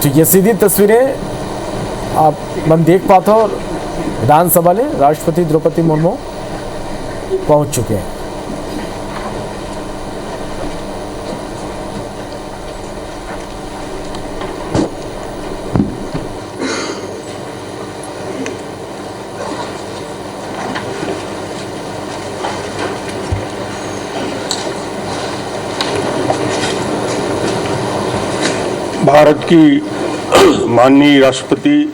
तो ये सीधी तस्वीरें आप मन देख पाते हो। विधानसभा में राष्ट्रपति द्रौपदी मुर्मू पहुंच चुके हैं। भारत की माननीय राष्ट्रपति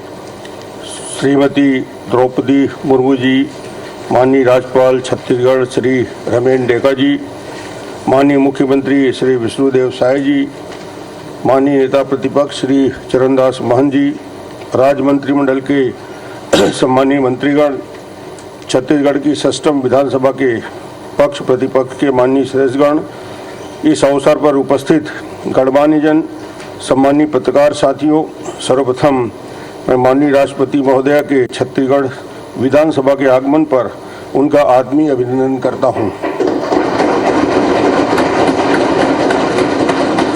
श्रीमती द्रौपदी मुर्मू जी, माननीय राज्यपाल छत्तीसगढ़ श्री रमेन डेका जी, माननीय मुख्यमंत्री श्री विष्णुदेव साय जी, माननीय नेता प्रतिपक्ष श्री चरणदास महंत जी, राज्य मंत्रिमंडल के सम्मानीय मंत्रीगण, छत्तीसगढ़ की षष्ठम विधानसभा के पक्ष प्रतिपक्ष के माननीय सदस्यगण, इस अवसर पर उपस्थित गणमान्य जन, सम्मानीय पत्रकार साथियों, सर्वप्रथम मैं माननीय राष्ट्रपति महोदया के छत्तीसगढ़ विधानसभा के आगमन पर उनका आत्मीय अभिनंदन करता हूं।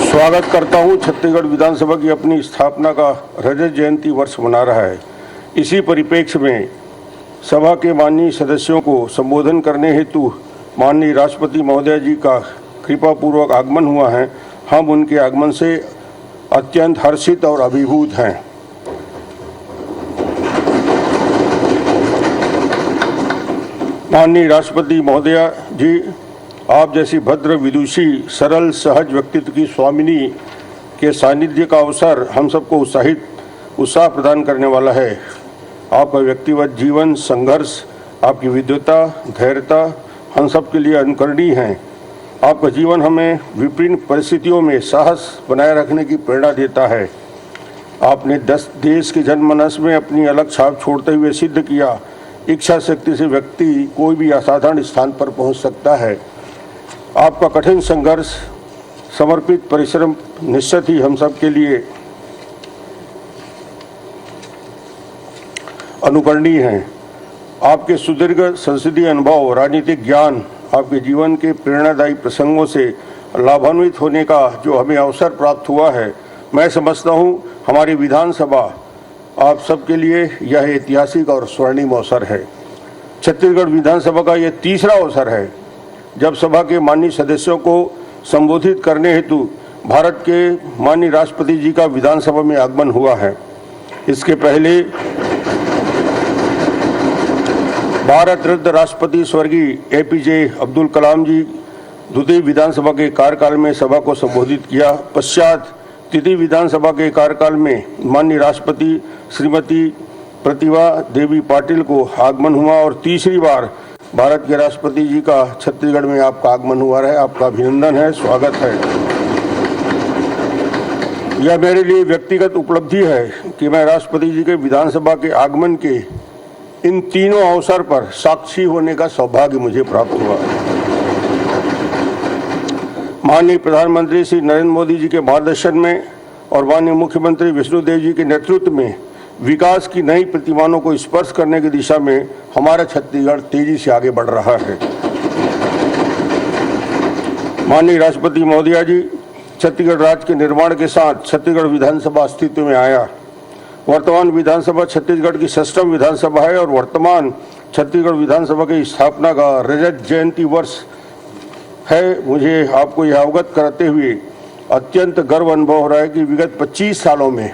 स्वागत करता हूं। छत्तीसगढ़ विधानसभा की अपनी स्थापना का रजत जयंती वर्ष मना रहा है। इसी परिप्रेक्ष्य में सभा के माननीय सदस्यों को संबोधन करने हेतु माननीय राष्ट्रपति महोदया जी का कृपापूर्वक आगमन हुआ है। हम उनके आगमन से अत्यंत हर्षित और अभिभूत हैं। माननीय राष्ट्रपति महोदया जी, आप जैसी भद्र, विदुषी, सरल, सहज व्यक्तित्व की स्वामिनी के सानिध्य का अवसर हम सबको उत्साह प्रदान करने वाला है। आपका व्यक्तिगत जीवन, संघर्ष, आपकी विद्वता, धैर्यता हम सब के लिए अनुकरणीय है। आपका जीवन हमें विभिन्न परिस्थितियों में साहस बनाए रखने की प्रेरणा देता है। आपने देश के जनमानस में अपनी अलग छाप छोड़ते हुए सिद्ध किया, इच्छा शक्ति से व्यक्ति कोई भी असाधारण स्थान पर पहुंच सकता है। आपका कठिन संघर्ष, समर्पित परिश्रम निश्चित ही हम सब के लिए अनुकरणीय है। आपके सुदीर्घ संसदीय अनुभव, राजनीतिक ज्ञान, आपके जीवन के प्रेरणादायी प्रसंगों से लाभान्वित होने का जो हमें अवसर प्राप्त हुआ है, मैं समझता हूं हमारी विधानसभा आप सबके लिए यह ऐतिहासिक और स्वर्णिम अवसर है। छत्तीसगढ़ विधानसभा का यह तीसरा अवसर है जब सभा के माननीय सदस्यों को संबोधित करने हेतु भारत के माननीय राष्ट्रपति जी का विधानसभा में आगमन हुआ है। इसके पहले भारत रत्न राष्ट्रपति स्वर्गीय एपीजे अब्दुल कलाम जी द्वितीय विधानसभा के कार्यकाल में सभा को संबोधित किया। पश्चात तृतीय विधानसभा के कार्यकाल में माननीय राष्ट्रपति श्रीमती प्रतिभा देवी पाटिल को आगमन हुआ और तीसरी बार भारत के राष्ट्रपति जी का छत्तीसगढ़ में आपका आगमन हुआ है। आपका अभिनंदन है, स्वागत है। यह मेरे लिए व्यक्तिगत उपलब्धि है कि मैं राष्ट्रपति जी के विधानसभा के आगमन के इन तीनों अवसर पर साक्षी होने का सौभाग्य मुझे प्राप्त हुआ। माननीय प्रधानमंत्री श्री नरेंद्र मोदी जी के मार्गदर्शन में और माननीय मुख्यमंत्री विष्णुदेव जी के नेतृत्व में विकास की नई प्रतिमानों को स्पर्श करने की दिशा में हमारा छत्तीसगढ़ तेजी से आगे बढ़ रहा है। माननीय राष्ट्रपति महोदया जी, छत्तीसगढ़ राज्य के निर्माण के साथ छत्तीसगढ़ विधानसभा अस्तित्व में आया। वर्तमान विधानसभा छत्तीसगढ़ की षष्ठम विधानसभा है और वर्तमान छत्तीसगढ़ विधानसभा की स्थापना का रजत जयंती वर्ष है। मुझे आपको यह अवगत कराते हुए अत्यंत गर्व अनुभव हो रहा है कि विगत 25 सालों में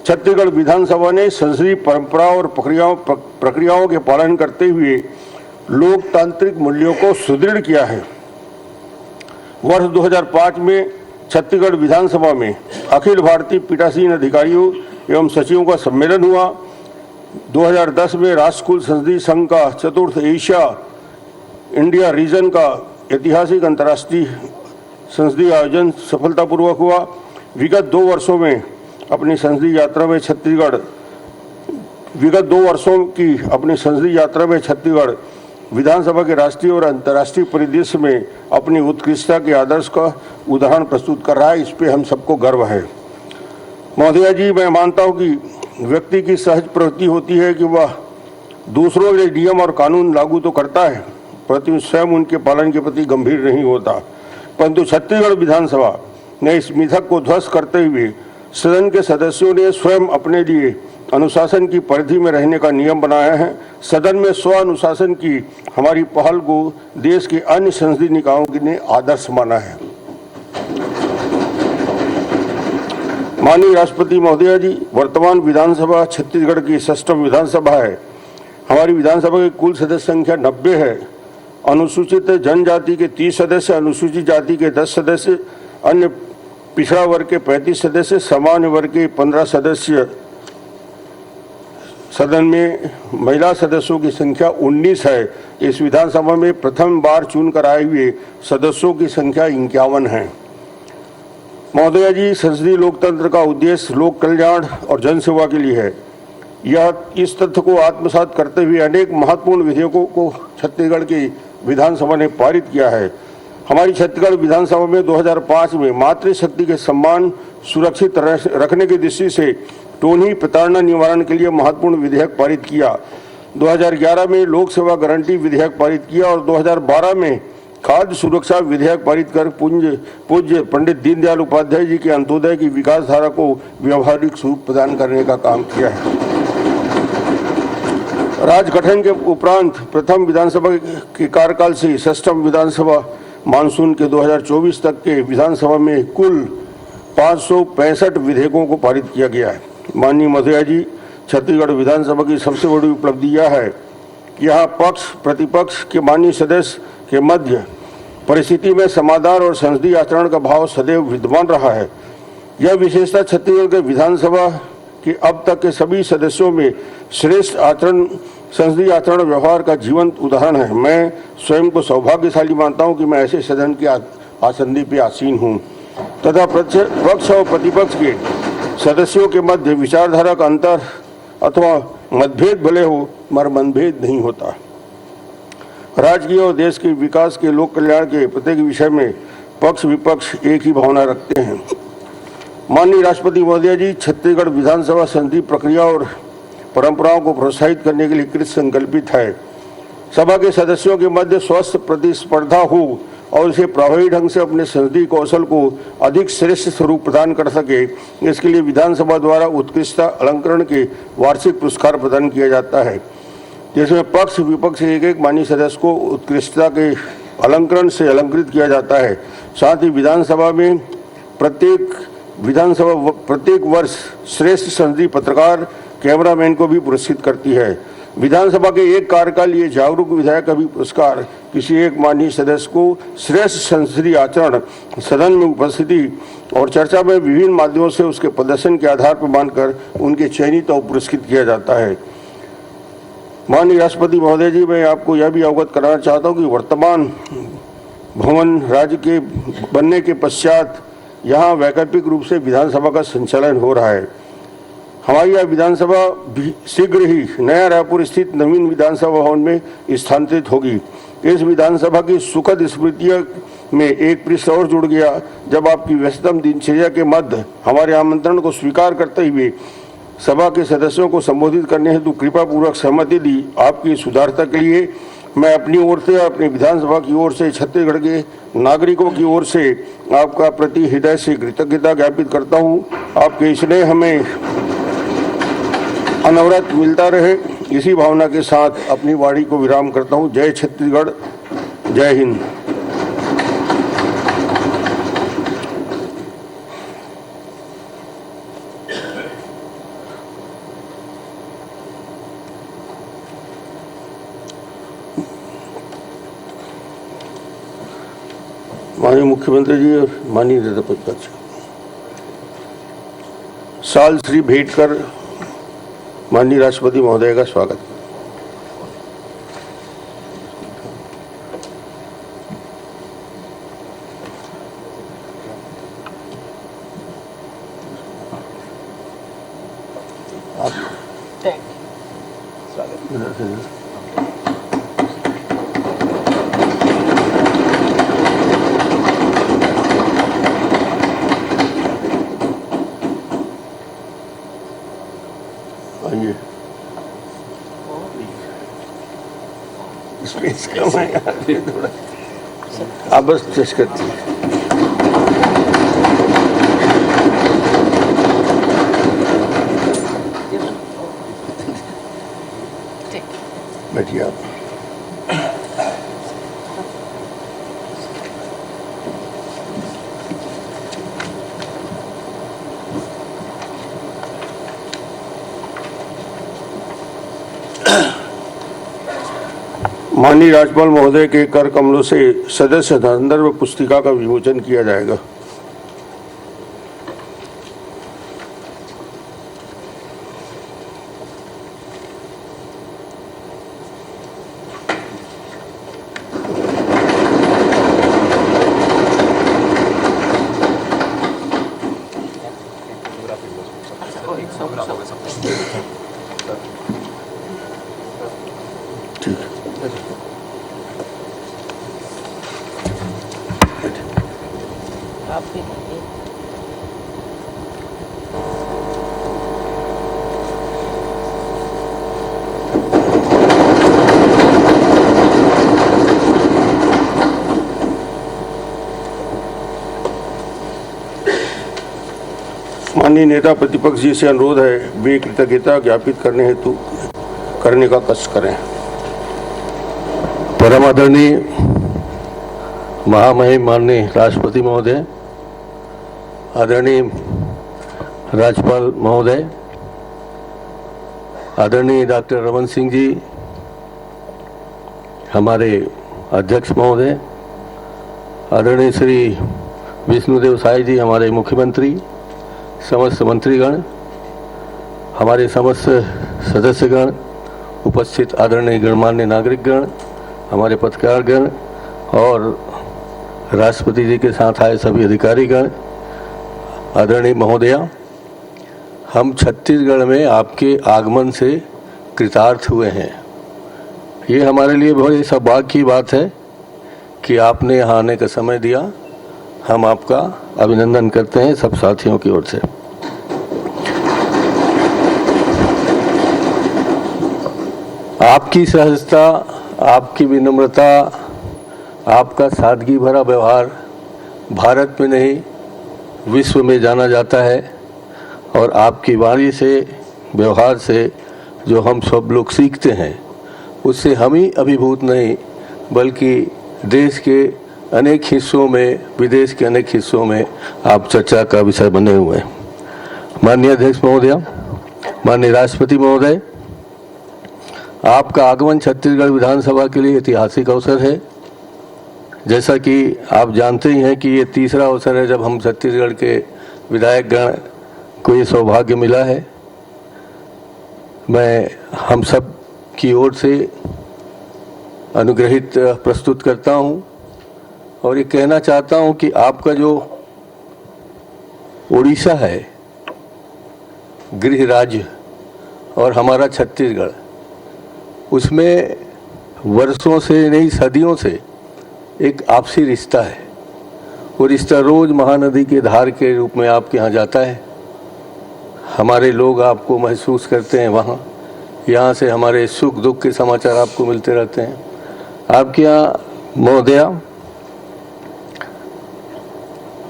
छत्तीसगढ़ विधानसभा ने संसदीय परंपराओं और प्रक्रियाओं के पालन करते हुए लोकतांत्रिक मूल्यों को सुदृढ़ किया है। वर्ष 2005 में छत्तीसगढ़ विधानसभा में अखिल भारतीय पीठासीन अधिकारियों एवं सचिवों का सम्मेलन हुआ। 2010 में राष्ट्रकुल संसदीय संघ का चतुर्थ एशिया इंडिया रीजन का ऐतिहासिक अंतर्राष्ट्रीय संसदीय आयोजन सफलतापूर्वक हुआ। विगत 2 वर्षों में अपनी संसदीय यात्रा में छत्तीसगढ़ विधानसभा के राष्ट्रीय और अंतर्राष्ट्रीय परिदृश्य में अपनी उत्कृष्टता के आदर्श का उदाहरण प्रस्तुत कर रहा है। इस पे हम सबको गर्व है। महोदया जी, मैं मानता हूं कि व्यक्ति की सहज प्रवृत्ति होती है कि वह दूसरों के नियम और कानून लागू तो करता है, परंतु स्वयं उनके पालन के प्रति गंभीर नहीं होता। परंतु छत्तीसगढ़ विधानसभा ने इस मिथक को ध्वस्त करते हुए सदन के सदस्यों ने स्वयं अपने लिए अनुशासन की परिधि में रहने का नियम बनाया है। सदन में स्व अनुशासन की हमारी पहल को देश के अन्य संसदीय निकायों ने आदर्श माना है। माननीय राष्ट्रपति महोदया जी, वर्तमान विधानसभा छत्तीसगढ़ की 6वीं विधानसभा है। हमारी विधानसभा की कुल सदस्य संख्या 90 है। अनुसूचित जनजाति के 30 सदस्य, अनुसूचित जाति के 10 सदस्य, अन्य पिछड़ा वर्ग के 35 सदस्य, सामान्य वर्ग के 15 सदस्य। सदन में महिला सदस्यों की संख्या 19 है। इस विधानसभा में प्रथम बार चुनकर आए हुए सदस्यों की संख्या 51 है। महोदया जी, संसदीय लोकतंत्र का उद्देश्य लोक कल्याण और जनसेवा के लिए है। यह इस तथ्य को आत्मसात करते हुए अनेक महत्वपूर्ण विधेयकों को छत्तीसगढ़ की विधानसभा ने पारित किया है। हमारी छत्तीसगढ़ विधानसभा में 2005 में मातृशक्ति के सम्मान सुरक्षित रखने की दृष्टि से टोनी प्रताड़ना निवारण के लिए महत्वपूर्ण विधेयक पारित किया। 2011 में लोक सेवा गारंटी विधेयक पारित किया और 2012 में खाद्य सुरक्षा विधेयक पारित कर पूज्य पंडित दीनदयाल उपाध्याय जी के अंत्योदय की विकास धारा को व्यवहारिक स्वरूप प्रदान करने का काम किया है। राज्य गठन के उपरांत प्रथम विधानसभा के कार्यकाल से 6वीं विधानसभा मानसून के 2024 तक के विधानसभा में कुल 565 विधेयकों को पारित किया गया है। माननीय महोदया जी, छत्तीसगढ़ विधानसभा की सबसे बड़ी उपलब्धि यह है कि यहाँ पक्ष प्रतिपक्ष के माननीय सदस्य के मध्य परिस्थिति में समाधान और संसदीय आचरण का भाव सदैव विद्यमान रहा है। यह विशेषता छत्तीसगढ़ के विधानसभा के अब तक के सभी सदस्यों में श्रेष्ठ आचरण संसदीय आचरण व्यवहार का जीवंत उदाहरण है। मैं स्वयं को सौभाग्यशाली मानता हूं कि मैं ऐसे सदन के आसंदी पे आसीन हूं तथा पक्ष और प्रतिपक्ष के सदस्यों के मध्य विचारधारा का अंतर अथवा मतभेद भले हो मगर मनभेद नहीं होता। राज्य की और देश के विकास के लोक कल्याण के प्रत्येक विषय में पक्ष विपक्ष एक ही भावना रखते हैं। माननीय राष्ट्रपति महोदया जी, छत्तीसगढ़ विधानसभा संसदीय प्रक्रिया और परंपराओं को प्रोत्साहित करने के लिए कृत संकल्पित है। सभा के सदस्यों के मध्य स्वस्थ प्रतिस्पर्धा हो और इसे प्रभावी ढंग से अपने संसदीय कौशल को अधिक श्रेष्ठ स्वरूप प्रदान कर सके, इसके लिए विधानसभा द्वारा उत्कृष्टता अलंकरण के वार्षिक पुरस्कार प्रदान किया जाता है, जिसमें पक्ष विपक्ष एक माननीय सदस्य को उत्कृष्टता के अलंकरण से अलंकृत किया जाता है। साथ ही विधानसभा में प्रत्येक वर्ष श्रेष्ठ संसदीय पत्रकार कैमरामैन को भी पुरस्कृत करती है। विधानसभा के एक कार्यकाल ये जागरूक विधायक का भी पुरस्कार किसी एक माननीय सदस्य को श्रेष्ठ संसदीय आचरण, सदन में उपस्थिति और चर्चा में विभिन्न माध्यमों से उसके प्रदर्शन के आधार पर मानकर उनके चयनित और पुरस्कृत किया जाता है। माननीय राष्ट्रपति महोदय जी, मैं आपको यह भी अवगत कराना चाहता हूँ कि वर्तमान भवन राज्य के बनने के पश्चात यहाँ वैकल्पिक रूप से विधानसभा का संचालन हो रहा है। हमारी यह विधानसभा भी शीघ्र ही नया रायपुर स्थित नवीन विधानसभा भवन में स्थानांतरित होगी। इस विधानसभा की सुखद स्मृतियों में एक पृष्ठ और जुड़ गया जब आपकी व्यस्ततम दिनचर्या के मध्य हमारे आमंत्रण को स्वीकार करते हुए सभा के सदस्यों को संबोधित करने हेतु कृपा पूर्वक सहमति दी। आपकी सुधारता के लिए मैं अपनी ओर से, अपनी विधानसभा की ओर से, छत्तीसगढ़ के नागरिकों की ओर से आपका प्रति हृदय से कृतज्ञता ज्ञापित करता हूं। आपके स्नेह हमें अनवरत मिलता रहे, इसी भावना के साथ अपनी वाणी को विराम करता हूं। जय छत्तीसगढ़, जय हिंद। माननीय मुख्यमंत्री जी और माननीय नेता प्रतिपक्ष, साल श्री भेंट कर माननीय राष्ट्रपति महोदय का स्वागत। आइए, स्पेस कम है यार थोड़ा, आप बस टेस्ट करती है। बैठिए आप। माननीय राज्यपाल महोदय के कर कमलों से सदस्य संदर्भ पुस्तिका का विमोचन किया जाएगा। ठीक है। माननीय नेता प्रतिपक्ष जी से अनुरोध है वे कृतज्ञता ज्ञापित करने का कष्ट करें। परम आदरणीय महामहिम माननीय राष्ट्रपति महोदय, आदरणीय राज्यपाल महोदय, आदरणीय डॉक्टर रमन सिंह जी, हमारे अध्यक्ष महोदय, आदरणीय श्री विष्णुदेव साई जी, हमारे मुख्यमंत्री, समस्त मंत्रीगण, हमारे समस्त सदस्यगण, उपस्थित आदरणीय गणमान्य नागरिकगण, हमारे पत्रकारगण और राष्ट्रपति जी के साथ आए सभी अधिकारीगण, आदरणीय महोदया, हम छत्तीसगढ़ में आपके आगमन से कृतार्थ हुए हैं। ये हमारे लिए बहुत ही सौभाग्य की बात है कि आपने यहाँ आने का समय दिया। हम आपका अभिनंदन करते हैं सब साथियों की ओर से। आपकी सहजता, आपकी विनम्रता, आपका सादगी भरा व्यवहार भारत में नहीं विश्व में जाना जाता है और आपकी वाणी से, व्यवहार से जो हम सब लोग सीखते हैं उससे हम ही अभिभूत नहीं बल्कि देश के अनेक हिस्सों में, विदेश के अनेक हिस्सों में आप चर्चा का विषय बने हुए हैं। माननीय अध्यक्ष महोदय, माननीय राष्ट्रपति महोदय, आपका आगमन छत्तीसगढ़ विधानसभा के लिए ऐतिहासिक अवसर है। जैसा कि आप जानते ही हैं कि ये तीसरा अवसर है जब हम छत्तीसगढ़ के विधायक गण को ये सौभाग्य मिला है। मैं हम सब की ओर से अनुग्रहित प्रस्तुत करता हूँ और ये कहना चाहता हूँ कि आपका जो उड़ीसा है गृह राज्य और हमारा छत्तीसगढ़, उसमें वर्षों से नहीं सदियों से एक आपसी रिश्ता है। वो रिश्ता रोज महानदी के धार के रूप में आपके यहाँ जाता है। हमारे लोग आपको महसूस करते हैं वहाँ, यहाँ से हमारे सुख दुख के समाचार आपको मिलते रहते हैं। आपके यहाँ महोदया,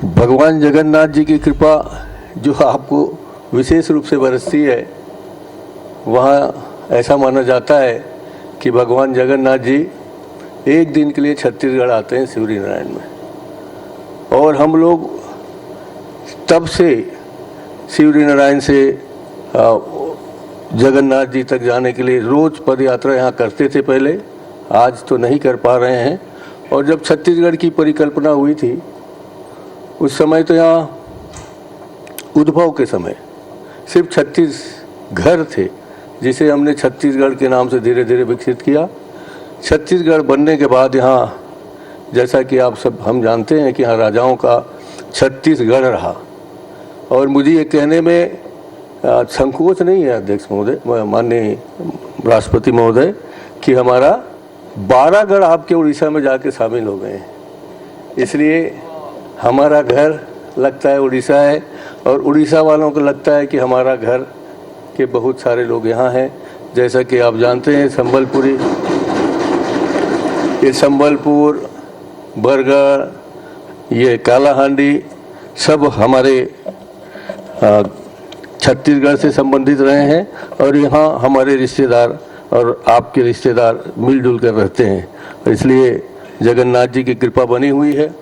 भगवान जगन्नाथ जी की कृपा जो आपको विशेष रूप से बरसती है, वहाँ ऐसा माना जाता है कि भगवान जगन्नाथ जी एक दिन के लिए छत्तीसगढ़ आते हैं शिवरी नारायण में, और हम लोग तब से शिवरी नारायण से जगन्नाथ जी तक जाने के लिए रोज पद यात्रा यहाँ करते थे पहले। आज तो नहीं कर पा रहे हैं। और जब छत्तीसगढ़ की परिकल्पना हुई थी उस समय तो यहाँ उद्भव के समय सिर्फ 36 घर थे, जिसे हमने छत्तीसगढ़ के नाम से धीरे धीरे विकसित किया। छत्तीसगढ़ बनने के बाद यहाँ, जैसा कि आप सब हम जानते हैं कि यहाँ राजाओं का 36 गढ़ रहा। और मुझे ये कहने में संकोच नहीं है अध्यक्ष महोदय, माननीय राष्ट्रपति महोदय, कि हमारा 12 गढ़ आपके उड़ीसा में जाके शामिल हो गए हैं। इसलिए हमारा घर लगता है उड़ीसा है और उड़ीसा वालों को लगता है कि हमारा घर के बहुत सारे लोग यहाँ हैं। जैसा कि आप जानते हैं संबलपुरी, ये संबलपुर, बरगढ़, ये कालाहांडी सब हमारे छत्तीसगढ़ से संबंधित रहे हैं और यहाँ हमारे रिश्तेदार और आपके रिश्तेदार मिलजुल कर रहते हैं, इसलिए जगन्नाथ जी की कृपा बनी हुई है।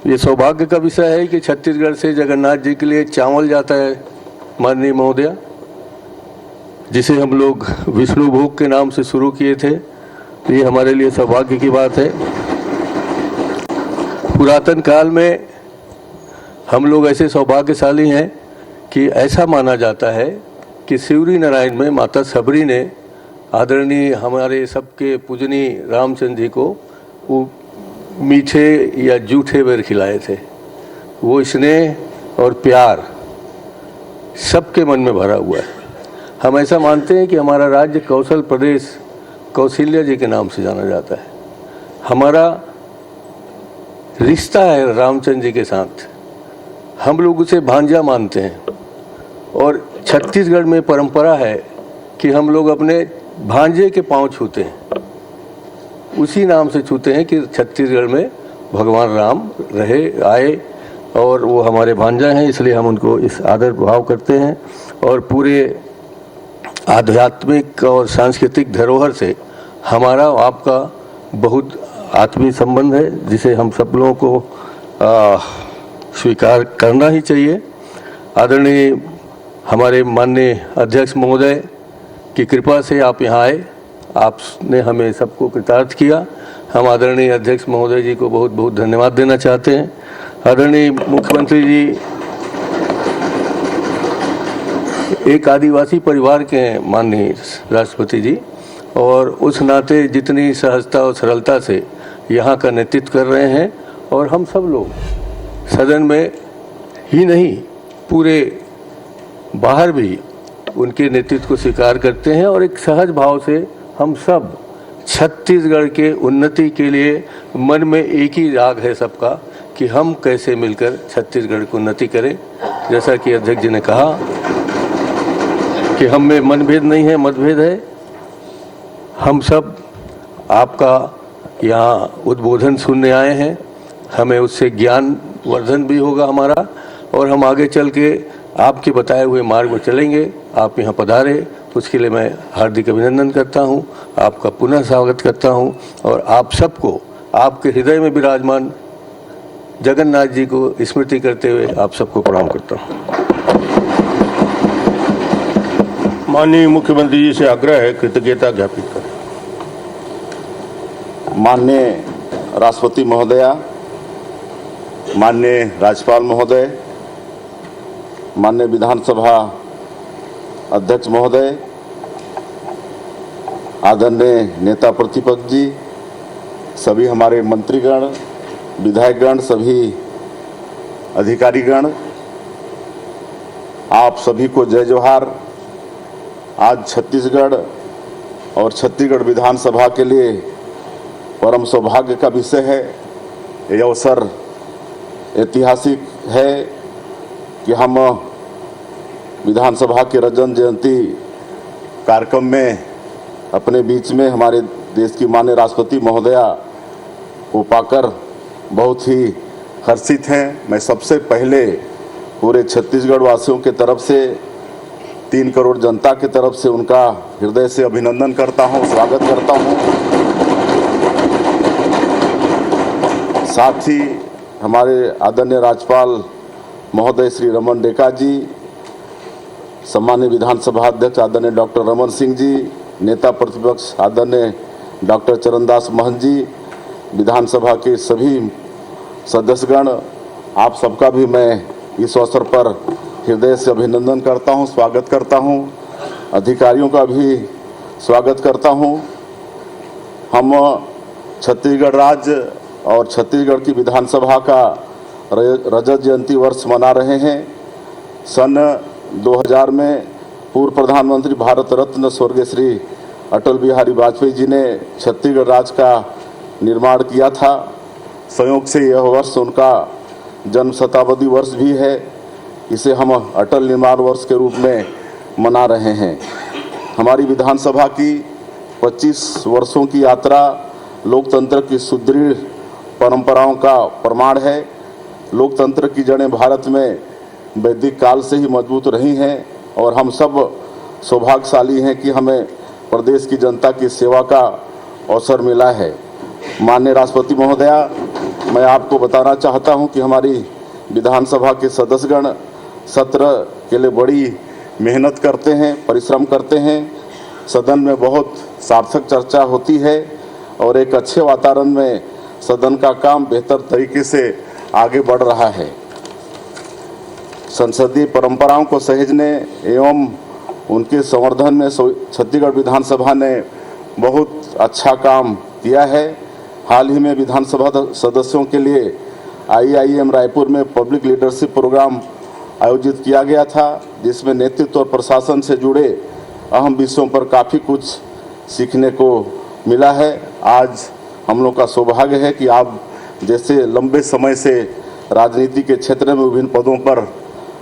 ये सौभाग्य का विषय है कि छत्तीसगढ़ से जगन्नाथ जी के लिए चावल जाता है माननीय महोदया, जिसे हम लोग विष्णु भोग के नाम से शुरू किए थे। ये हमारे लिए सौभाग्य की बात है। पुरातन काल में हम लोग ऐसे सौभाग्यशाली हैं कि ऐसा माना जाता है कि शिवरी नारायण में माता सबरी ने आदरणीय हमारे सबके पूजनीय रामचंद्र जी को वो मीठे या जूठे बेर खिलाए थे। वो स्नेह और प्यार सबके मन में भरा हुआ है। हम ऐसा मानते हैं कि हमारा राज्य कौशल प्रदेश कौशल्या जी के नाम से जाना जाता है। हमारा रिश्ता है रामचंद्र जी के साथ, हम लोग उसे भांजा मानते हैं। और छत्तीसगढ़ में परंपरा है कि हम लोग अपने भांजे के पांव छूते हैं, उसी नाम से छूते हैं कि छत्तीसगढ़ में भगवान राम रहे आए और वो हमारे भांजा हैं, इसलिए हम उनको इस आदर भाव करते हैं। और पूरे आध्यात्मिक और सांस्कृतिक धरोहर से हमारा आपका बहुत आत्मीय संबंध है, जिसे हम सब लोगों को स्वीकार करना ही चाहिए। आदरणीय हमारे माननीय अध्यक्ष महोदय की कृपा से आप यहाँ आए, आपने हमें सबको कृतार्थ किया। हम आदरणीय अध्यक्ष महोदय जी को बहुत बहुत धन्यवाद देना चाहते हैं। आदरणीय मुख्यमंत्री जी एक आदिवासी परिवार के हैं माननीय राष्ट्रपति जी, और उस नाते जितनी सहजता और सरलता से यहाँ का नेतृत्व कर रहे हैं, और हम सब लोग सदन में ही नहीं पूरे बाहर भी उनके नेतृत्व को स्वीकार करते हैं। और एक सहज भाव से हम सब छत्तीसगढ़ के उन्नति के लिए मन में एक ही राग है सबका कि हम कैसे मिलकर छत्तीसगढ़ की उन्नति करें। जैसा कि अध्यक्ष जी ने कहा कि हम में मनभेद नहीं है, मतभेद है। हम सब आपका यहाँ उद्बोधन सुनने आए हैं, हमें उससे ज्ञान वर्धन भी होगा हमारा, और हम आगे चल के आपके बताए हुए मार्ग में चलेंगे। आप यहाँ पधारे, उसके लिए मैं हार्दिक अभिनंदन करता हूँ, आपका पुनः स्वागत करता हूँ, और आप सबको आपके हृदय में विराजमान जगन्नाथ जी को स्मृति करते हुए आप सबको प्रणाम करता हूँ। माननीय मुख्यमंत्री जी से आग्रह है कृतज्ञता ज्ञापित करें। माननीय राष्ट्रपति महोदया, माननीय राज्यपाल महोदय, माननीय विधानसभा अध्यक्ष महोदय, आदरणीय नेता प्रतिपक्ष जी, सभी हमारे मंत्रीगण, विधायकगण, सभी अधिकारीगण, आप सभी को जय जोहार। आज छत्तीसगढ़ और छत्तीसगढ़ विधानसभा के लिए परम सौभाग्य का विषय है। यह अवसर ऐतिहासिक है कि हम विधानसभा के रजत जयंती कार्यक्रम में अपने बीच में हमारे देश की माननीय राष्ट्रपति महोदया को पाकर बहुत ही हर्षित हैं। मैं सबसे पहले पूरे छत्तीसगढ़ वासियों के तरफ से 3 करोड़ जनता की तरफ से उनका हृदय से अभिनंदन करता हूं, स्वागत करता हूं। साथ ही हमारे आदरणीय राज्यपाल महोदय श्री रमन डेका जी, सम्मानीय विधानसभा अध्यक्ष आदरणीय डॉक्टर रमन सिंह जी, नेता प्रतिपक्ष आदरणीय डॉक्टर चरणदास महंत जी, विधानसभा के सभी सदस्यगण, आप सबका भी मैं इस अवसर पर हृदय से अभिनंदन करता हूं, स्वागत करता हूं। अधिकारियों का भी स्वागत करता हूं। हम छत्तीसगढ़ राज्य और छत्तीसगढ़ की विधानसभा का रजत जयंती वर्ष मना रहे हैं। सन 2000 में पूर्व प्रधानमंत्री भारत रत्न स्वर्गीय श्री अटल बिहारी वाजपेयी जी ने छत्तीसगढ़ राज्य का निर्माण किया था। संयोग से यह वर्ष उनका जन्म शताब्दी वर्ष भी है। इसे हम अटल निर्माण वर्ष के रूप में मना रहे हैं। हमारी विधानसभा की 25 वर्षों की यात्रा लोकतंत्र की सुदृढ़ परंपराओं का प्रमाण है। लोकतंत्र की जड़ें भारत में वैदिक काल से ही मजबूत रही हैं और हम सब सौभाग्यशाली हैं कि हमें प्रदेश की जनता की सेवा का अवसर मिला है। माननीय राष्ट्रपति महोदया, मैं आपको बताना चाहता हूं कि हमारी विधानसभा के सदस्यगण सत्र के लिए बड़ी मेहनत करते हैं, परिश्रम करते हैं। सदन में बहुत सार्थक चर्चा होती है और एक अच्छे वातावरण में सदन का काम बेहतर तरीके से आगे बढ़ रहा है। संसदीय परंपराओं को सहेजने एवं उनके संवर्धन में छत्तीसगढ़ विधानसभा ने बहुत अच्छा काम किया है। हाल ही में विधानसभा सदस्यों के लिए IIM रायपुर में पब्लिक लीडरशिप प्रोग्राम आयोजित किया गया था, जिसमें नेतृत्व और प्रशासन से जुड़े अहम विषयों पर काफ़ी कुछ सीखने को मिला है। आज हम लोग का सौभाग्य है कि आप जैसे लंबे समय से राजनीति के क्षेत्र में विभिन्न पदों पर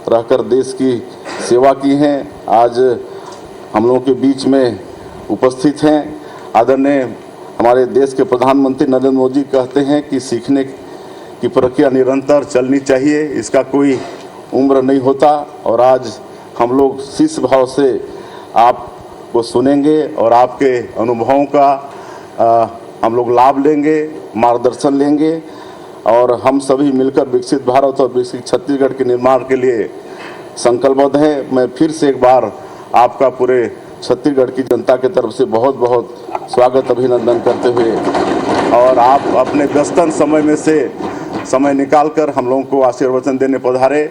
रहकर देश की सेवा की हैं, आज हम लोगों के बीच में उपस्थित हैं। आदरणीय हमारे देश के प्रधानमंत्री नरेंद्र मोदी कहते हैं कि सीखने की प्रक्रिया निरंतर चलनी चाहिए, इसका कोई उम्र नहीं होता। और आज हम लोग शिष्य भाव से आपको सुनेंगे और आपके अनुभवों का हम लोग लाभ लेंगे, मार्गदर्शन लेंगे और हम सभी मिलकर विकसित भारत और विकसित छत्तीसगढ़ के निर्माण के लिए संकल्पबद्ध हैं। मैं फिर से एक बार आपका पूरे छत्तीसगढ़ की जनता की तरफ से बहुत बहुत स्वागत अभिनंदन करते हुए, और आप अपने व्यस्तन समय में से समय निकालकर हम लोगों को आशीर्वचन देने पधारे,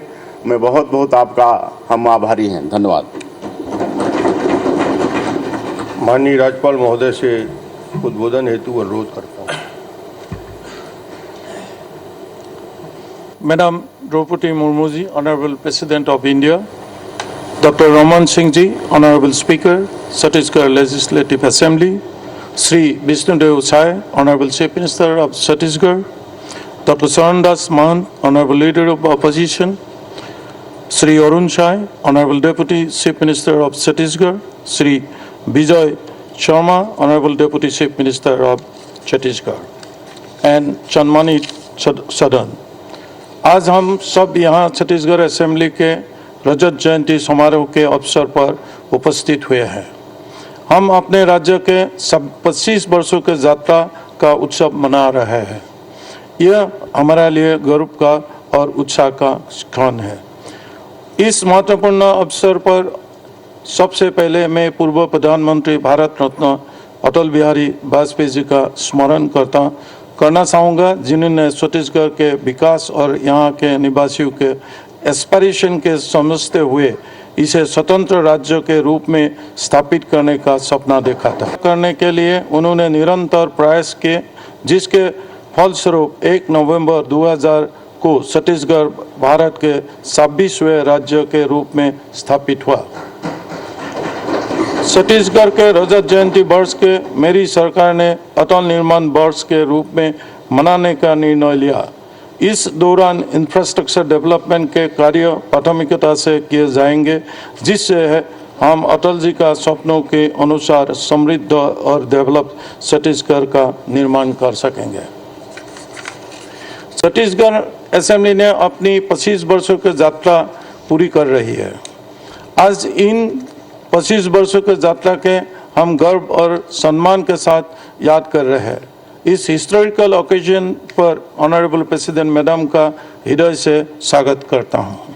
मैं बहुत बहुत आपका हम आभारी हैं। धन्यवाद। माननीय राज्यपाल महोदय से उद्बोधन हेतु अनुरोध करता हूँ। Madam Draupadi Murmu ji, Honorable President of India, Dr. Raman Singh ji, Honorable Speaker, Chhattisgarh Legislative Assembly, Sri Vishnudev Sai, Honorable Chief Minister of Chhattisgarh, Dr. Sarandas Mahant, Honorable Leader of Opposition, Sri Arun Shai, Honorable Deputy Chief Minister of Chhattisgarh, Sri Vijay Sharma, Honorable Deputy Chief Minister of Chhattisgarh, and Chanmani Sadan। आज हम सब यहाँ Chhattisgarh assembly के रजत जयंती समारोह के अवसर पर उपस्थित हुए हैं। हम अपने राज्य के 25 वर्षों के यात्रा का उत्सव मना रहे हैं। यह हमारे लिए गर्व का और उत्साह का क्षण है। इस महत्वपूर्ण अवसर पर सबसे पहले मैं पूर्व प्रधानमंत्री भारत रत्न अटल बिहारी वाजपेयी जी का स्मरण करना चाहूँगा, जिन्होंने छत्तीसगढ़ के विकास और यहाँ के निवासियों के एस्पिरेशन के समझते हुए इसे स्वतंत्र राज्य के रूप में स्थापित करने का सपना देखा था। करने के लिए उन्होंने निरंतर प्रयास किए, जिसके फलस्वरूप 1 नवंबर 2000 को छत्तीसगढ़ भारत के 26वें राज्य के रूप में स्थापित हुआ। छत्तीसगढ़ के रजत जयंती वर्ष के मेरी सरकार ने अटल निर्माण वर्ष के रूप में मनाने का निर्णय लिया। इस दौरान इंफ्रास्ट्रक्चर डेवलपमेंट के कार्य प्राथमिकता से किए जाएंगे, जिससे हम अटल जी का सपनों के अनुसार समृद्ध और डेवलप छत्तीसगढ़ का निर्माण कर सकेंगे। छत्तीसगढ़ असेंबली ने अपनी 25 वर्षों की यात्रा पूरी कर रही है। आज इन 25 वर्षों की यात्रा के हम गर्व और सम्मान के साथ याद कर रहे हैं। इस हिस्टोरिकल ओकेजन पर ऑनरेबल प्रेसिडेंट मैडम का हृदय से स्वागत करता हूं,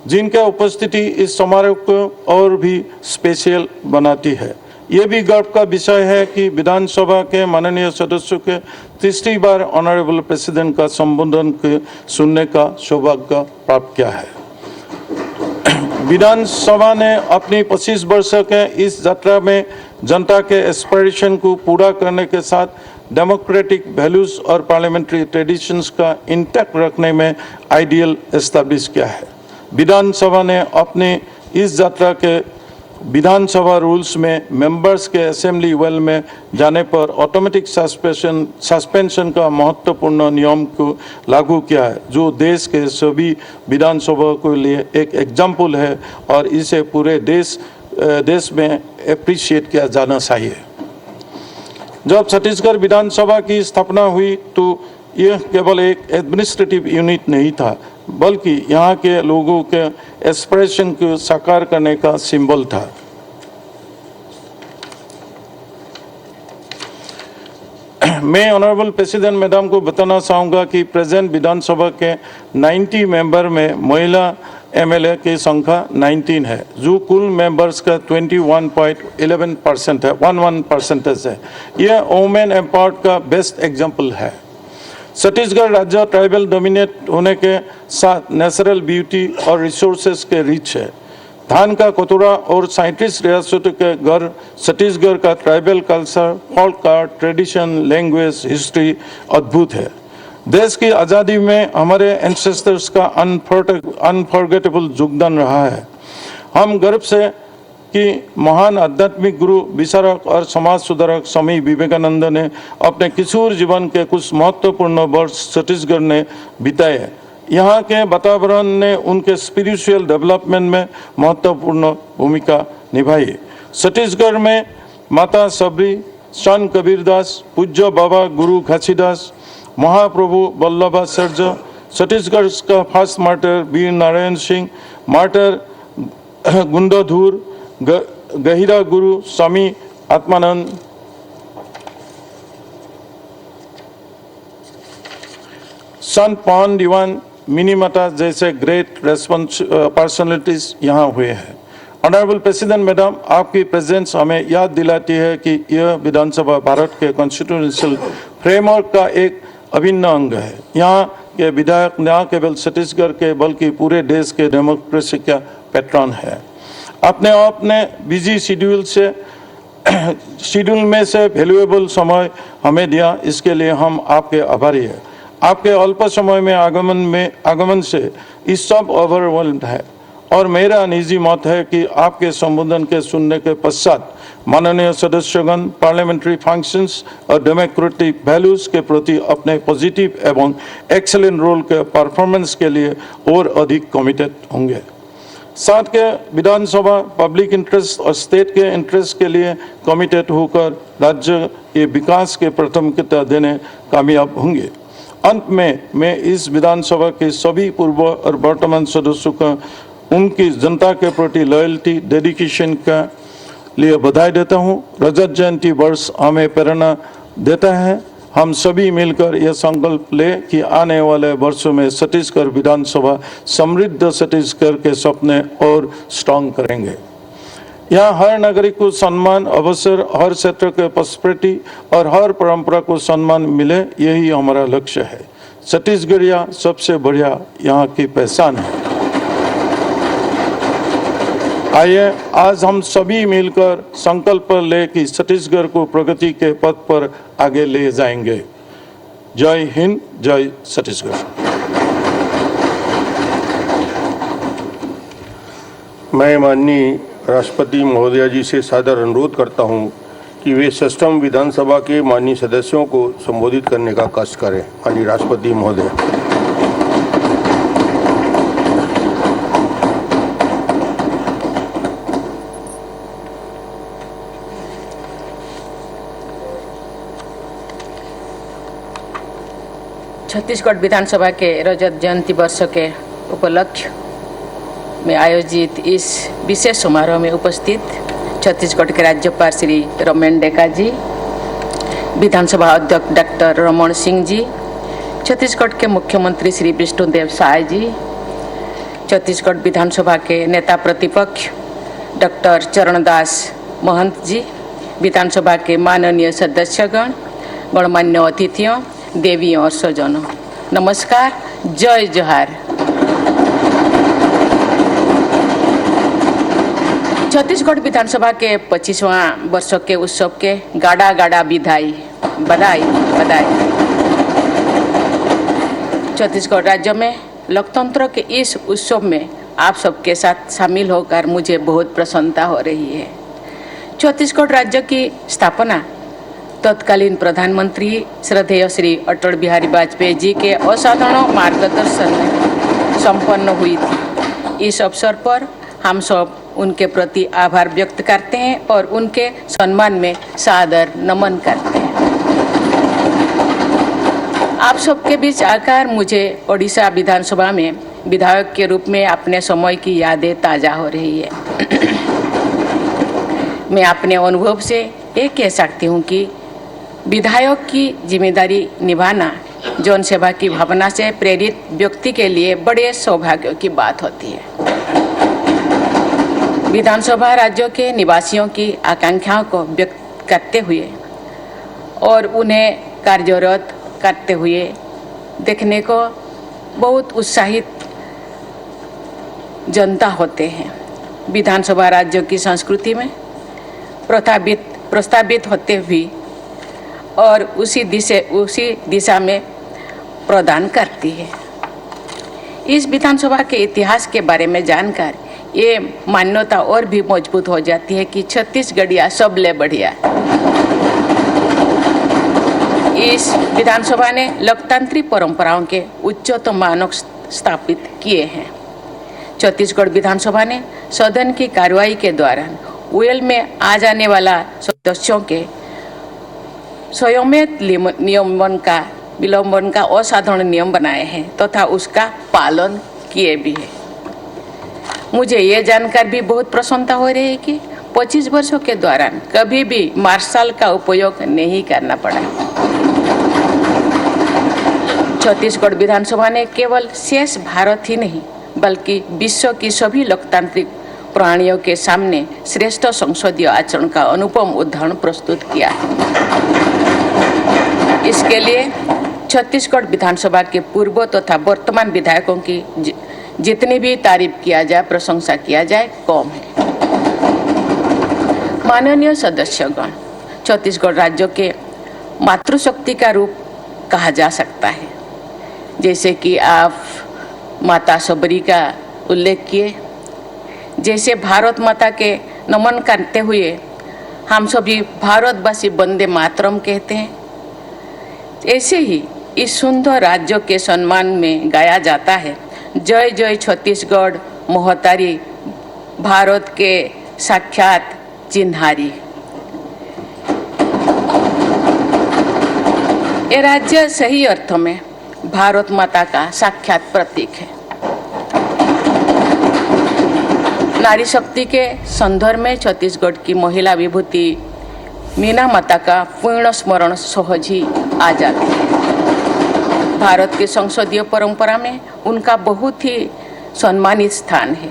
जिनका उपस्थिति इस समारोह को और भी स्पेशल बनाती है। ये भी गर्व का विषय है कि विधानसभा के माननीय सदस्यों के तीसरी बार ऑनरेबल प्रेसिडेंट का संबोधन सुनने का सौभाग्य प्राप्त किया है। विधानसभा ने अपनी 25 वर्ष के इस यात्रा में जनता के एस्पिरेशन को पूरा करने के साथ डेमोक्रेटिक वैल्यूज और पार्लियामेंट्री ट्रेडिशंस का इंटैक्ट रखने में आइडियल एस्टैब्लिश किया है। विधानसभा ने अपनी इस यात्रा के विधानसभा रूल्स में मेंबर्स के असेंबली वेल में जाने पर ऑटोमेटिक सस्पेंशन का महत्वपूर्ण नियम को लागू किया है, जो देश के सभी विधानसभा के लिए एक एग्जाम्पल है और इसे पूरे देश में एप्रिशिएट किया जाना चाहिए। जब छत्तीसगढ़ विधानसभा की स्थापना हुई तो यह केवल एक एडमिनिस्ट्रेटिव यूनिट नहीं था, बल्कि यहाँ के लोगों के एस्पिरेशन को साकार करने का सिंबल था। मैं ऑनरेबल प्रेसिडेंट मैडम को बताना चाहूँगा कि प्रेजेंट विधानसभा के 90 मेंबर में महिला एमएलए की संख्या 19 है, जो कुल मेंबर्स का 21.11% है, 11% है। यह वुमेन एम्पावर्ड का बेस्ट एग्जाम्पल है। छत्तीसगढ़ राज्य ट्राइबल डोमिनेट होने के साथ नेचुरल ब्यूटी और रिसोर्सेज के रिच है। धान का कटोरा और 37 रियासतों के घर छत्तीसगढ़ का tribal culture, folk art, tradition, language, history अद्भुत है। देश की आज़ादी में हमारे एंसेस्टर्स का अनफॉरगेटेबल योगदान रहा है। हम गर्व से कि महान आध्यात्मिक गुरु, विचारक और समाज सुधारक स्वामी विवेकानंद ने अपने किशोर जीवन के कुछ महत्वपूर्ण वर्ष छत्तीसगढ़ ने बिताए। यहाँ के वातावरण ने उनके स्पिरिचुअल डेवलपमेंट में महत्वपूर्ण भूमिका निभाई। छत्तीसगढ़ में माता सबरी, संत कबीरदास, पूज्य बाबा गुरु घासीदास, महाप्रभु वल्लभाचार्य, छत्तीसगढ़ का first martyr Veer Narayan Singh, martyr गुंडोधुर, गहिरा गुरु स्वामी आत्मानंद, संत पवन दीवान, मिनी माता जैसे ग्रेट पर्सनालिटीज यहाँ हुए हैं। ऑनरेबल प्रेसिडेंट मैडम, आपकी प्रेजेंस हमें याद दिलाती है कि यह विधानसभा भारत के कॉन्स्टिट्यूशनल फ्रेमवर्क का एक अभिन्न अंग है। यहाँ के विधायक न केवल छत्तीसगढ़ के बल्कि पूरे देश के डेमोक्रेसी का पैट्रन है। अपने बिजी शेड्यूल में से वैल्यूएबल समय हमें दिया, इसके लिए हम आपके आभारी हैं। आपके अल्प समय में आगमन से इस सब ओवरवेल्म्ड है और मेरा निजी मत है कि आपके संबोधन के सुनने के पश्चात माननीय सदस्यगण पार्लियामेंट्री फंक्शंस और डेमोक्रेटिक वैल्यूज के प्रति अपने पॉजिटिव एवं एक्सेलेंट रोल के परफॉर्मेंस के लिए और अधिक कमिटेड होंगे। साथ के विधानसभा पब्लिक इंटरेस्ट और स्टेट के इंटरेस्ट के लिए कमिटेड होकर राज्य के विकास के प्राथमिकता देने कामयाब होंगे। अंत में मैं इस विधानसभा के सभी पूर्व और वर्तमान सदस्यों का उनकी जनता के प्रति लॉयल्टी, डेडिकेशन का लिए बधाई देता हूँ। रजत जयंती वर्ष हमें प्रेरणा देता है। हम सभी मिलकर यह संकल्प ले कि आने वाले वर्षों में छत्तीसगढ़ विधानसभा समृद्ध छत्तीसगढ़ के सपने और स्ट्रॉन्ग करेंगे। यहाँ हर नागरिक को सम्मान, अवसर, हर क्षेत्र के प्रॉस्पेरिटी और हर परंपरा को सम्मान मिले, यही हमारा लक्ष्य है। छत्तीसगढ़िया सबसे बढ़िया यहाँ की पहचान है। आइए आज हम सभी मिलकर संकल्प ले कि छत्तीसगढ़ को प्रगति के पथ पर आगे ले जाएंगे। जय हिंद, जय छत्तीसगढ़। मैं माननीय राष्ट्रपति महोदया जी से सादर अनुरोध करता हूं कि वे सष्टम विधानसभा के माननीय सदस्यों को संबोधित करने का कष्ट करें। माननीय राष्ट्रपति महोदय। छत्तीसगढ़ विधानसभा के रजत जयंती वर्ष के उपलक्ष्य में आयोजित इस विशेष समारोह में उपस्थित छत्तीसगढ़ के राज्यपाल श्री रमन डेका जी, विधानसभा अध्यक्ष डॉक्टर रमन सिंह जी, छत्तीसगढ़ के मुख्यमंत्री श्री विष्णुदेव साय जी, छत्तीसगढ़ विधानसभा के नेता प्रतिपक्ष डॉक्टर चरणदास महंत जी, विधानसभा के माननीय सदस्यगण, गणमान्य अतिथियों, देवी और स्वजनों, नमस्कार, जय जोहार। छत्तीसगढ़ विधानसभा के 25वां वर्ष के उत्सव के गाड़ा गाड़ा बधाई। छत्तीसगढ़ राज्य में लोकतंत्र के इस उत्सव में आप सबके साथ शामिल होकर मुझे बहुत प्रसन्नता हो रही है। छत्तीसगढ़ राज्य की स्थापना तत्कालीन प्रधानमंत्री श्रद्धेय श्री अटल बिहारी वाजपेयी जी के असाधारण मार्गदर्शन में संपन्न हुई थी। इस अवसर पर हम सब उनके प्रति आभार व्यक्त करते हैं और उनके सम्मान में सादर नमन करते हैं। आप सबके बीच आकर मुझे ओडिशा विधानसभा में विधायक के रूप में अपने समय की यादें ताज़ा हो रही है। मैं अपने अनुभव से ये कह सकती हूँ कि विधायक की जिम्मेदारी निभाना जन सेवा की भावना से प्रेरित व्यक्ति के लिए बड़े सौभाग्य की बात होती है। विधानसभा राज्यों के निवासियों की आकांक्षाओं को व्यक्त करते हुए और उन्हें कार्यरत करते हुए देखने को बहुत उत्साहित जनता होते हैं। विधानसभा राज्यों की संस्कृति में प्रस्तावित होते हुए और उसी दिशा में प्रदान करती है। इस विधानसभा के इतिहास के बारे में जानकर ये मान्यता और भी मजबूत हो जाती है कि छत्तीसगढ़िया सबले बढ़िया। इस विधानसभा ने लोकतांत्रिक परंपराओं के उच्चतम मानक स्थापित किए हैं। छत्तीसगढ़ विधानसभा ने सदन की कार्रवाई के दौरान वेल में आ जाने वाला सदस्यों के स्वयं विलंबन का असाधारण नियम बनाए हैं तथा उसका पालन किए भी है। मुझे ये जानकर भी बहुत प्रसन्नता हो रही है कि 25 वर्षों के दौरान कभी भी मार्शल का उपयोग नहीं करना पड़ा। छत्तीसगढ़ विधानसभा ने केवल शेष भारत ही नहीं बल्कि विश्व की सभी लोकतांत्रिक प्राणियों के सामने श्रेष्ठ संसदीय आचरण का अनुपम उदाहरण प्रस्तुत किया है। इसके लिए छत्तीसगढ़ विधानसभा के पूर्व तथा वर्तमान विधायकों की जितनी भी तारीफ किया जाए, प्रशंसा किया जाए, कम है। माननीय सदस्यगण, छत्तीसगढ़ राज्य के मातृशक्ति का रूप कहा जा सकता है। जैसे कि आप माता सबरी का उल्लेख किए, जैसे भारत माता के नमन करते हुए हम सभी भारतवासी वंदे मातरम कहते हैं, ऐसे ही इस सुंदर राज्य के सम्मान में गाया जाता है, जय जय छत्तीसगढ़ मोहतारी भारत के साक्षात चिन्हारी। ये राज्य सही अर्थों में भारत माता का साक्षात प्रतीक है। नारी शक्ति के संदर्भ में छत्तीसगढ़ की महिला विभूति मीना माता का पूर्ण स्मरण सहज ही आ जाता है। भारत की संसदीय परंपरा में उनका बहुत ही सम्मानित स्थान है।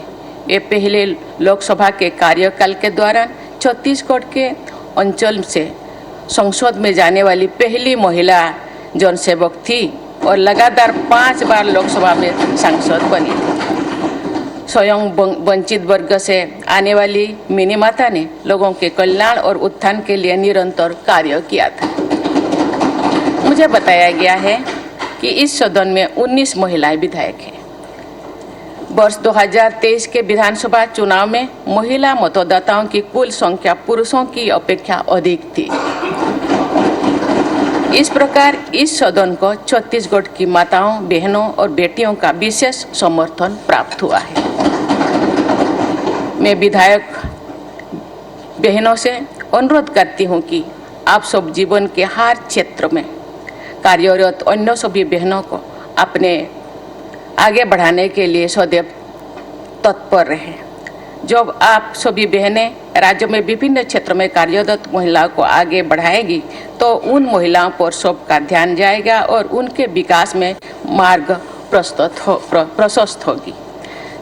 ये पहले लोकसभा के कार्यकाल के दौरान छत्तीसगढ़ के अंचल से संसद में जाने वाली पहली महिला जनसेवक थी और लगातार 5 बार लोकसभा में सांसद बनी थी। स्वयं वंचित वर्ग से आने वाली मिनी माता ने लोगों के कल्याण और उत्थान के लिए निरंतर कार्य किया था। मुझे बताया गया है कि इस सदन में 19 महिलाएं विधायक हैं। वर्ष 2023 के विधानसभा चुनाव में महिला मतदाताओं की कुल संख्या पुरुषों की अपेक्षा अधिक थी। इस प्रकार इस सदन को छत्तीसगढ़ की माताओं, बहनों और बेटियों का विशेष समर्थन प्राप्त हुआ है। मैं विधायक बहनों से अनुरोध करती हूं कि आप सब जीवन के हर क्षेत्र में कार्यरत अन्य सभी बहनों को अपने आगे बढ़ाने के लिए सदैव तत्पर रहें। जब आप सभी बहनें राज्य में विभिन्न क्षेत्रों में कार्यरत महिलाओं को आगे बढ़ाएगी तो उन महिलाओं पर सबका ध्यान जाएगा और उनके विकास में मार्ग प्रशस्त होगी।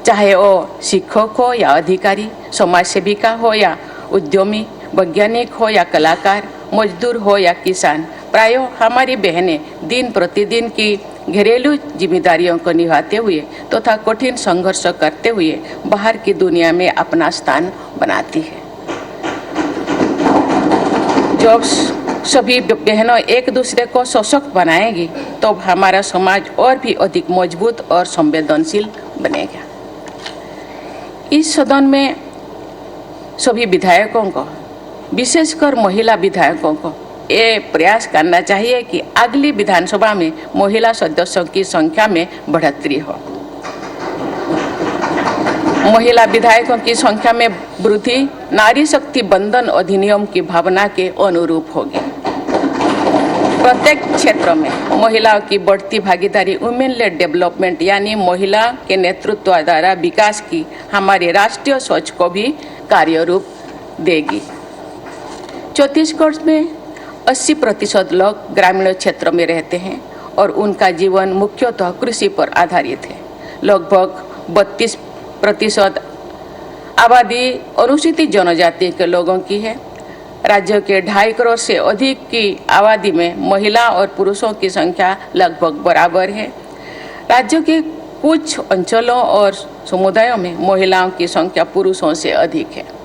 चाहे वो शिक्षक हो या अधिकारी, समाज सेविका हो या उद्यमी, वैज्ञानिक हो या कलाकार, मजदूर हो या किसान, प्रायः हमारी बहनें दिन प्रतिदिन की घरेलू जिम्मेदारियों को निभाते हुए तथा कठिन संघर्ष करते हुए बाहर की दुनिया में अपना स्थान बनाती है। जब सभी बहनों एक दूसरे को सशक्त बनाएगी तो हमारा समाज और भी अधिक मजबूत और संवेदनशील बनेगा। इस सदन में सभी विधायकों को, विशेषकर महिला विधायकों को ये प्रयास करना चाहिए कि अगली विधानसभा में महिला सदस्यों की संख्या में बढ़ोतरी हो। महिला विधायकों की संख्या में वृद्धि नारी शक्ति बंधन अधिनियम की भावना के अनुरूप होगी। प्रत्येक क्षेत्र में महिलाओं की बढ़ती भागीदारी वुमेन लेड डेवलपमेंट यानी महिला के नेतृत्व द्वारा विकास की हमारे राष्ट्रीय सोच को भी कार्य रूप देगी। छत्तीसगढ़ में 80% लोग ग्रामीण क्षेत्र में रहते हैं और उनका जीवन मुख्यतः कृषि पर आधारित है। लगभग 32% आबादी अनुसूचित जनजाति के लोगों की है। राज्य के 2.5 करोड़ से अधिक की आबादी में महिला और पुरुषों की संख्या लगभग बराबर है। राज्य के कुछ अंचलों और समुदायों में महिलाओं की संख्या पुरुषों से अधिक है।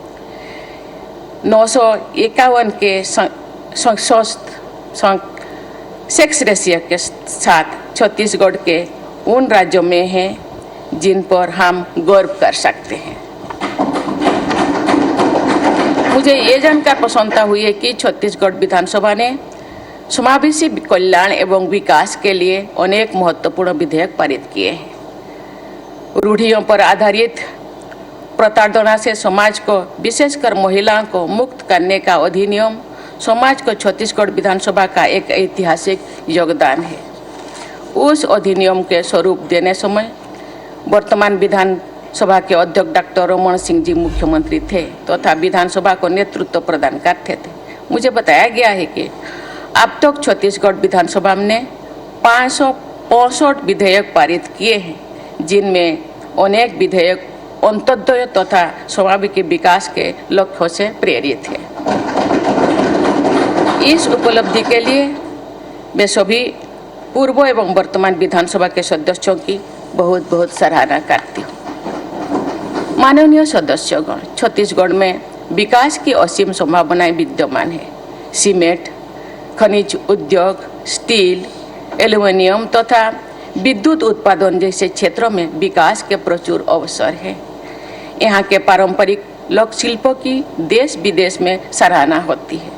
951 के सेक्स रेशियो के साथ छत्तीसगढ़ के उन राज्यों में हैं जिन पर हम गर्व कर सकते हैं। मुझे ये जानकर प्रसन्नता हुई है कि छत्तीसगढ़ विधानसभा ने समावेशी कल्याण एवं विकास के लिए अनेक महत्वपूर्ण विधेयक पारित किए हैं। रूढ़ियों पर आधारित प्रताड़ना से समाज को, विशेषकर महिलाओं को मुक्त करने का अधिनियम समाज को छत्तीसगढ़ विधानसभा का एक ऐतिहासिक योगदान है। उस अधिनियम के स्वरूप देने समय वर्तमान विधानसभा के अध्यक्ष डॉक्टर रमन सिंह जी मुख्यमंत्री थे तथा विधानसभा को नेतृत्व प्रदान करते थे। मुझे बताया गया है कि अब तक छत्तीसगढ़ विधानसभा ने 565 विधेयक पारित किए हैं, जिनमें अनेक विधेयक अंत्योदय तथा स्वाभाविक विकास के लक्ष्यों से प्रेरित है। इस उपलब्धि के लिए मैं सभी पूर्व एवं वर्तमान विधानसभा के सदस्यों की बहुत बहुत सराहना करती हूँ। माननीय सदस्यगण, छत्तीसगढ़ में विकास की असीम संभावनाएं विद्यमान है। सीमेंट, खनिज उद्योग, स्टील, एल्युमिनियम तथा विद्युत उत्पादन जैसे क्षेत्रों में विकास के प्रचुर अवसर हैं। यहाँ के पारंपरिक लोक शिल्पों की देश विदेश में सराहना होती है।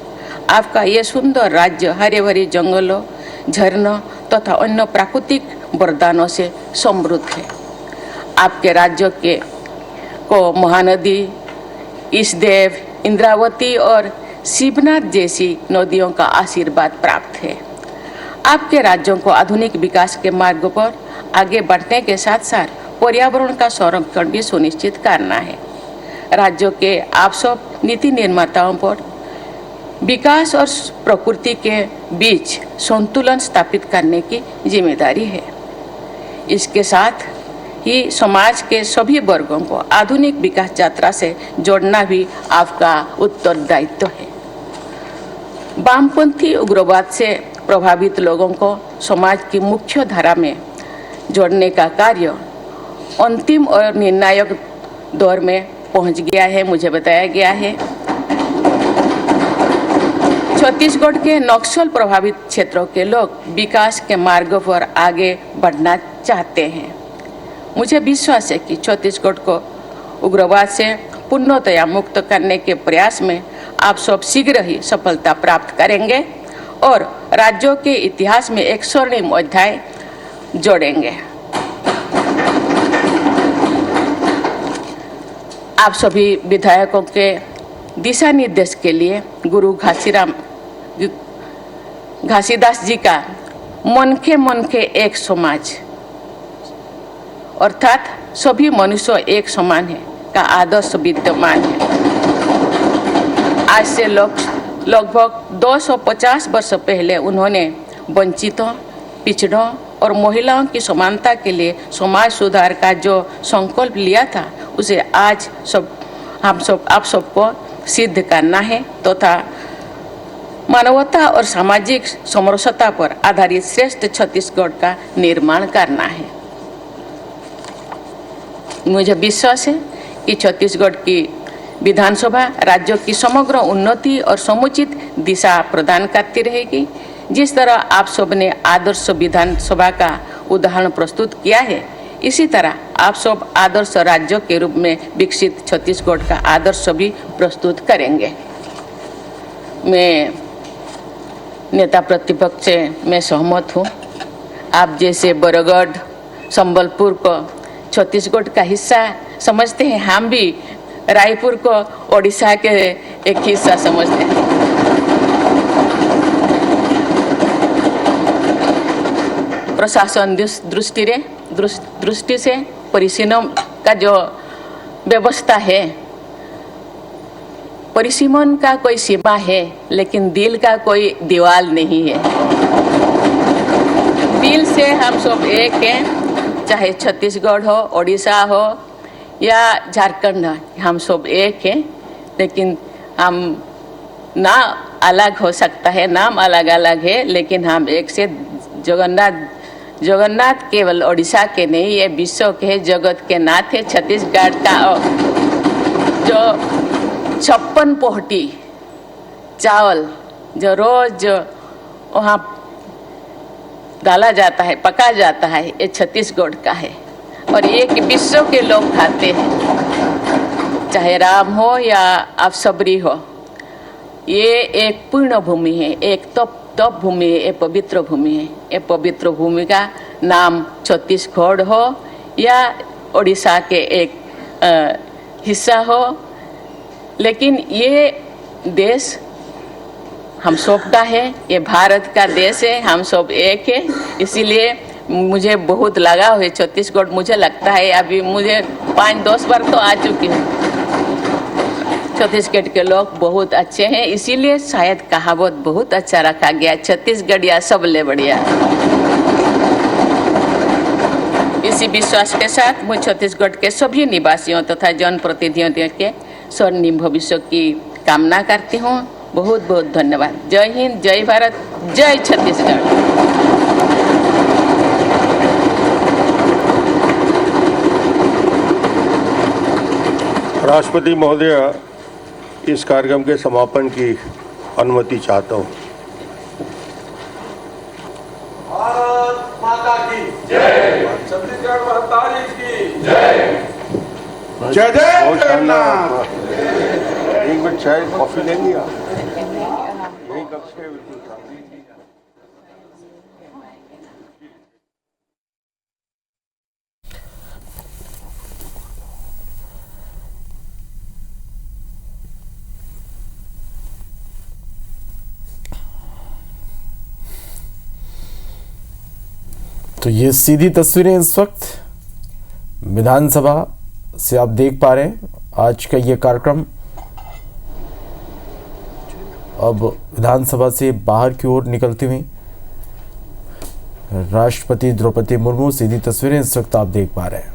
आपका ये सुंदर राज्य हरे भरे जंगलों, झरनों तथा अन्य प्राकृतिक वरदानों से समृद्ध है। आपके राज्य को महानदी, ईसदेव, इंद्रावती और शिवनाथ जैसी नदियों का आशीर्वाद प्राप्त है। आपके राज्यों को आधुनिक विकास के मार्ग पर आगे बढ़ने के साथ साथ पर्यावरण का संरक्षण भी सुनिश्चित करना है। राज्यों के आप सब नीति निर्माताओं पर विकास और प्रकृति के बीच संतुलन स्थापित करने की जिम्मेदारी है। इसके साथ ही समाज के सभी वर्गों को आधुनिक विकास यात्रा से जोड़ना भी आपका उत्तरदायित्व है। वामपंथी उग्रवाद से प्रभावित लोगों को समाज की मुख्य धारा में जोड़ने का कार्य अंतिम और निर्णायक दौर में पहुंच गया है। मुझे बताया गया है छत्तीसगढ़ के नक्सल प्रभावित क्षेत्रों के लोग विकास के मार्ग पर आगे बढ़ना चाहते हैं। मुझे विश्वास है कि छत्तीसगढ़ को उग्रवाद से पूर्णतया मुक्त करने के प्रयास में आप सब शीघ्र ही सफलता प्राप्त करेंगे और राज्यों के इतिहास में एक स्वर्णिम अध्याय जोड़ेंगे। आप सभी विधायकों के दिशा निर्देश के लिए गुरु घासीदास जी का मन के एक समाज अर्थात सभी मनुष्य एक समान है का आदर्श विद्यमान है। आज से लगभग 250 वर्ष पहले उन्होंने वंचितों, पिछड़ों और महिलाओं की समानता के लिए समाज सुधार का जो संकल्प लिया था, उसे आज आप सबको सिद्ध करना है तथा मानवता और सामाजिक समरसता पर आधारित श्रेष्ठ छत्तीसगढ़ का निर्माण करना है। मुझे विश्वास है कि छत्तीसगढ़ की विधानसभा राज्य की समग्र उन्नति और समुचित दिशा प्रदान करती रहेगी। जिस तरह आप सब ने आदर्श विधानसभा का उदाहरण प्रस्तुत किया है, इसी तरह आप सब आदर्श राज्य के रूप में विकसित छत्तीसगढ़ का आदर्श भी प्रस्तुत करेंगे। मैं नेता प्रतिपक्ष से मैं सहमत हूँ। आप जैसे बरगढ़, संबलपुर को छत्तीसगढ़ का हिस्सा समझते हैं, हम भी रायपुर को ओडिशा के एक हिस्सा समझते हैं। प्रशासन दृष्टि से परिसीमन का जो व्यवस्था है परिसीमन का कोई सीमा है, लेकिन दिल का कोई दीवार नहीं है। दिल से हम सब एक हैं, चाहे छत्तीसगढ़ हो, ओडिशा हो या झारखंड हो, हम सब एक हैं। लेकिन हम ना अलग हो सकता है, नाम अलग अलग है, लेकिन हम एक से जगन्नाथ केवल ओडिशा के नहीं, ये विश्व के जगत के नाथ है। छत्तीसगढ़ का जो 56 पोहटी चावल जो रोज वहाँ डाला जाता है, पका जाता है, ये छत्तीसगढ़ का है और ये कि विश्व के लोग खाते हैं, चाहे राम हो या अवसबरी हो। ये एक पूर्ण भूमि है, एक तप भूमि है, एक पवित्र भूमि है। ये पवित्र भूमि का नाम छत्तीसगढ़ हो या ओडिशा के एक हिस्सा हो, लेकिन ये देश हम सब का है, ये भारत का देश है, हम सब एक है। इसीलिए मुझे बहुत लगाव है छत्तीसगढ़। मुझे लगता है अभी मुझे 5-10 बार तो आ चुकी हूँ। छत्तीसगढ़ के लोग बहुत अच्छे हैं, इसीलिए शायद कहावत बहुत अच्छा रखा गया, छत्तीसगढ़िया सबले बढ़िया। इसी विश्वास के साथ मैं छत्तीसगढ़ के सभी निवासियों तथा जनप्रतिनिधियों के स्वर्णिम भविष्य की कामना करती हूँ। बहुत बहुत धन्यवाद। जय हिंद, जय भारत, जय छत्तीसगढ़। राष्ट्रपति महोदय, इस कार्यक्रम के समापन की अनुमति चाहता हूँ। भारत माता की जय, छत्तीसगढ़ महतारी की जय, जय जय जगन्नाथ। एक मिनट चाय कॉफी लेंगे आप? यही कब से बिल्कुल था। तो ये सीधी तस्वीरें इस वक्त विधानसभा से आप देख पा रहे हैं। आज का ये कार्यक्रम अब विधानसभा से बाहर की ओर निकलती हुई राष्ट्रपति द्रौपदी मुर्मू, सीधी तस्वीरें इस वक्त आप देख पा रहे हैं।